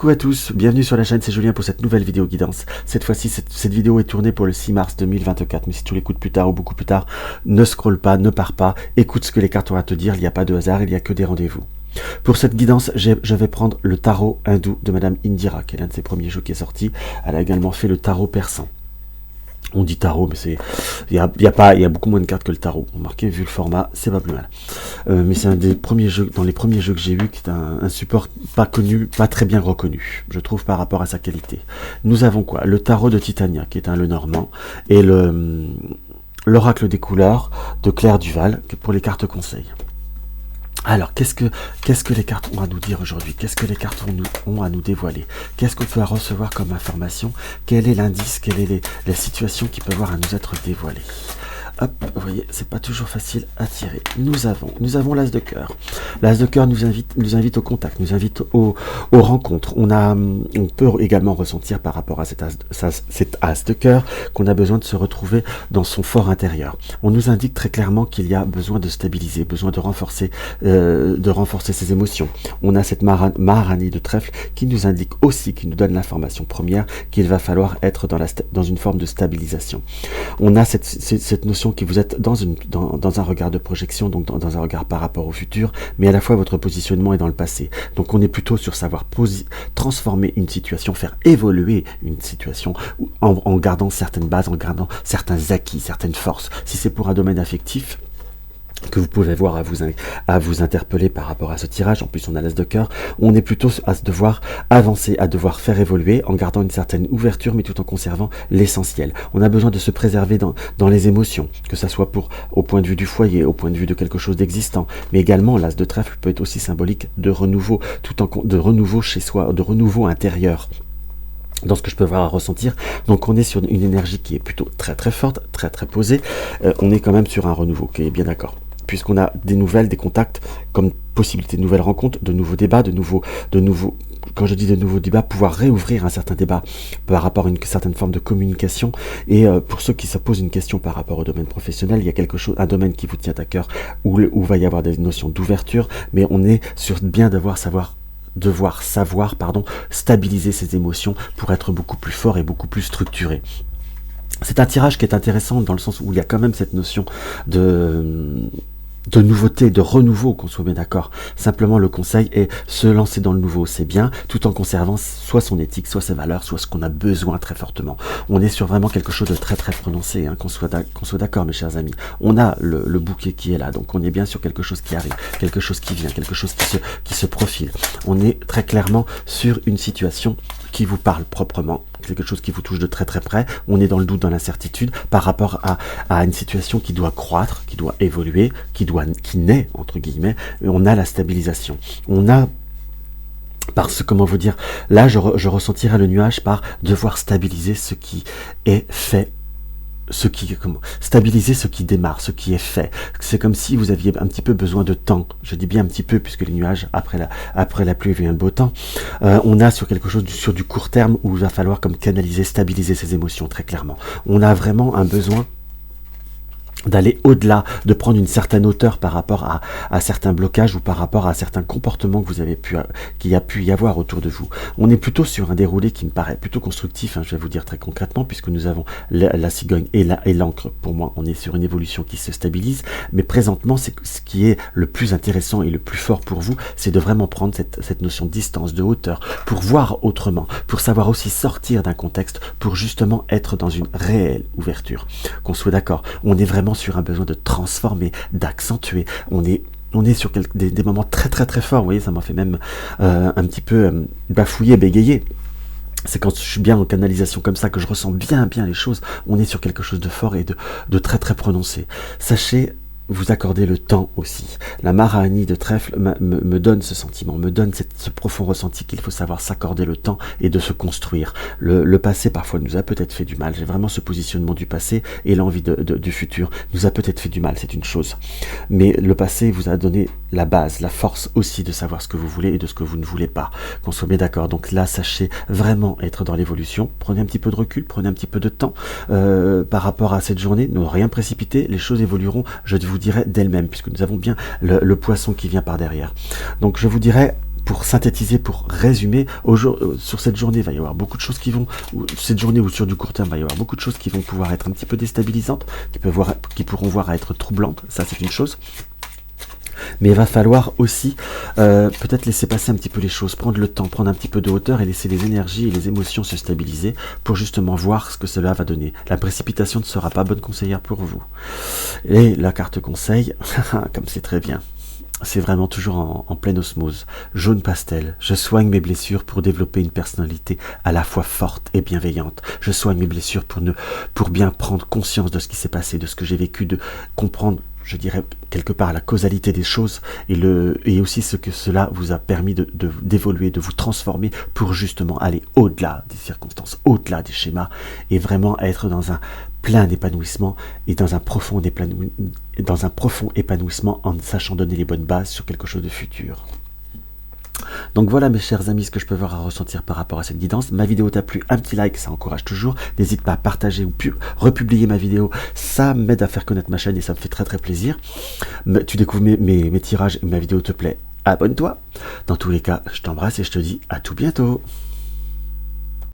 Coucou à tous, bienvenue sur la chaîne, c'est Julien pour cette nouvelle vidéo guidance. Cette fois-ci, cette vidéo est tournée pour le 6 mars 2024, mais si tu l'écoutes plus tard ou beaucoup plus tard, ne scrolle pas, ne pars pas, écoute ce que les cartes ont à te dire, il n'y a pas de hasard, il n'y a que des rendez-vous. Pour cette guidance, je vais prendre le tarot hindou de Madame Indira, qui est l'un de ses premiers jeux qui est sorti. Elle a également fait le tarot persan. On dit tarot, mais il y a beaucoup moins de cartes que le tarot. Remarquez, vu le format, c'est pas plus mal. Mais c'est un des premiers jeux, dans les premiers jeux que j'ai eu, qui est un support pas connu, pas très bien reconnu, je trouve, par rapport à sa qualité. Nous avons quoi? Le tarot de Titania, qui est un Lenormand, et l'oracle des couleurs de Claire Duval, pour les cartes conseils. Alors, qu'est-ce que les cartes ont à nous dire aujourd'hui? Qu'est-ce que les cartes ont à nous dévoiler? Qu'est-ce qu'on peut recevoir comme information? Quel est l'indice? Quelle est la situation qui peut avoir à nous être dévoilée? Hop, vous voyez, c'est pas toujours facile à tirer. Nous avons l'as de cœur. L'as de cœur nous invite au contact, nous invite aux rencontres. On peut également ressentir par rapport à cet as de cœur qu'on a besoin de se retrouver dans son fort intérieur. On nous indique très clairement qu'il y a besoin de stabiliser, besoin de renforcer ses émotions. On a cette Maharani de trèfle qui nous indique aussi, qui nous donne l'information première qu'il va falloir être dans une forme de stabilisation. On a cette notion que vous êtes dans un regard de projection, donc dans un regard par rapport au futur, mais à la fois votre positionnement est dans le passé. Donc on est plutôt sur savoir transformer une situation, faire évoluer une situation en gardant certaines bases, en gardant certains acquis, certaines forces. Si c'est pour un domaine affectif, que vous pouvez voir à vous interpeller par rapport à ce tirage, en plus on a l'as de cœur, on est plutôt à devoir avancer, à devoir faire évoluer en gardant une certaine ouverture mais tout en conservant l'essentiel. On a besoin de se préserver dans les émotions, que ça soit au point de vue du foyer, au point de vue de quelque chose d'existant, mais également l'as de trèfle peut être aussi symbolique de renouveau, de renouveau chez soi, de renouveau intérieur. Dans ce que je peux voir à ressentir, donc on est sur une énergie qui est plutôt très très forte, très très posée, on est quand même sur un renouveau, qui est bien d'accord. Puisqu'on a des nouvelles, des contacts, comme possibilité de nouvelles rencontres, de nouveaux débats, quand je dis de nouveaux débats, pouvoir réouvrir un certain débat par rapport à une certaine forme de communication. Et pour ceux qui se posent une question par rapport au domaine professionnel, il y a un domaine qui vous tient à cœur, où va y avoir des notions d'ouverture, mais on est sur bien devoir savoir stabiliser ses émotions pour être beaucoup plus fort et beaucoup plus structuré. C'est un tirage qui est intéressant dans le sens où il y a quand même cette notion de nouveauté, de renouveau, qu'on soit bien d'accord. Simplement, le conseil est se lancer dans le nouveau, c'est bien, tout en conservant soit son éthique, soit ses valeurs, soit ce qu'on a besoin très fortement. On est sur vraiment quelque chose de très très prononcé, hein, qu'on soit d'accord, mes chers amis. On a le bouquet qui est là, donc on est bien sur quelque chose qui arrive, quelque chose qui vient, quelque chose qui se profile. On est très clairement sur une situation qui vous parle proprement, quelque chose qui vous touche de très très près. On est dans le doute, dans l'incertitude par rapport à une situation qui doit croître, qui doit évoluer, qui naît entre guillemets. Et on a la stabilisation. On a comment vous dire, là je ressentirais le nuage par devoir stabiliser ce qui est fait. Stabiliser ce qui démarre, ce qui est fait. C'est comme si vous aviez un petit peu besoin de temps. Je dis bien un petit peu, puisque les nuages, après la pluie vient le beau temps. On a sur quelque chose sur du court terme où il va falloir comme canaliser, stabiliser ses émotions très clairement. On a vraiment un besoin d'aller au-delà, de prendre une certaine hauteur par rapport à certains blocages ou par rapport à certains comportements que qu'il a pu y avoir autour de vous. On est plutôt sur un déroulé qui me paraît plutôt constructif, hein, je vais vous dire très concrètement, puisque nous avons la cigogne et l'encre. Pour moi, on est sur une évolution qui se stabilise, mais présentement, ce qui est le plus intéressant et le plus fort pour vous, c'est de vraiment prendre cette notion de distance, de hauteur, pour voir autrement, pour savoir aussi sortir d'un contexte, pour justement être dans une réelle ouverture. Qu'on soit d'accord, on est vraiment sur un besoin de transformer, d'accentuer. On est sur des moments très très très forts. Vous voyez, ça m'a fait même un petit peu bafouiller, bégayer. C'est quand je suis bien en canalisation comme ça que je ressens bien les choses. On est sur quelque chose de fort et de très très prononcé. Sachez vous accorder le temps aussi. La Maharani de trèfle me donne ce sentiment, me donne ce profond ressenti qu'il faut savoir s'accorder le temps et de se construire. Le passé parfois nous a peut-être fait du mal. J'ai vraiment ce positionnement du passé et l'envie du futur nous a peut-être fait du mal, c'est une chose. Mais le passé vous a donné la base, la force aussi de savoir ce que vous voulez et de ce que vous ne voulez pas. Qu'on soit bien d'accord. Donc là, sachez vraiment être dans l'évolution. Prenez un petit peu de recul, prenez un petit peu de temps par rapport à cette journée. Ne rien précipiter, les choses évolueront, je vous dirais, d'elles-mêmes, puisque nous avons bien le poisson qui vient par derrière. Donc je vous dirais, pour synthétiser, pour résumer, sur cette journée, il va y avoir beaucoup de choses qui vont, cette journée ou sur du court terme, il va y avoir beaucoup de choses qui vont pouvoir être un petit peu déstabilisantes, qui pourront voir à être troublantes, ça c'est une chose. Mais il va falloir aussi peut-être laisser passer un petit peu les choses, prendre le temps, prendre un petit peu de hauteur et laisser les énergies et les émotions se stabiliser pour justement voir ce que cela va donner. La précipitation ne sera pas bonne conseillère pour vous. Et la carte conseil, comme c'est très bien, c'est vraiment toujours en pleine osmose. Jaune pastel, je soigne mes blessures pour développer une personnalité à la fois forte et bienveillante. Je soigne mes blessures pour bien prendre conscience de ce qui s'est passé, de ce que j'ai vécu, de comprendre, je dirais, quelque part la causalité des choses et aussi ce que cela vous a permis d'évoluer, de vous transformer pour justement aller au-delà des circonstances, au-delà des schémas et vraiment être dans un plein d'épanouissement et dans un profond épanouissement en sachant donner les bonnes bases sur quelque chose de futur. Donc voilà mes chers amis ce que je peux avoir à ressentir par rapport à cette guidance. Ma vidéo t'a plu, un petit like, ça encourage toujours. N'hésite pas à partager ou republier ma vidéo, ça m'aide à faire connaître ma chaîne et ça me fait très très plaisir. Tu découvres mes tirages et ma vidéo te plaît, abonne-toi. Dans tous les cas, je t'embrasse et je te dis à tout bientôt.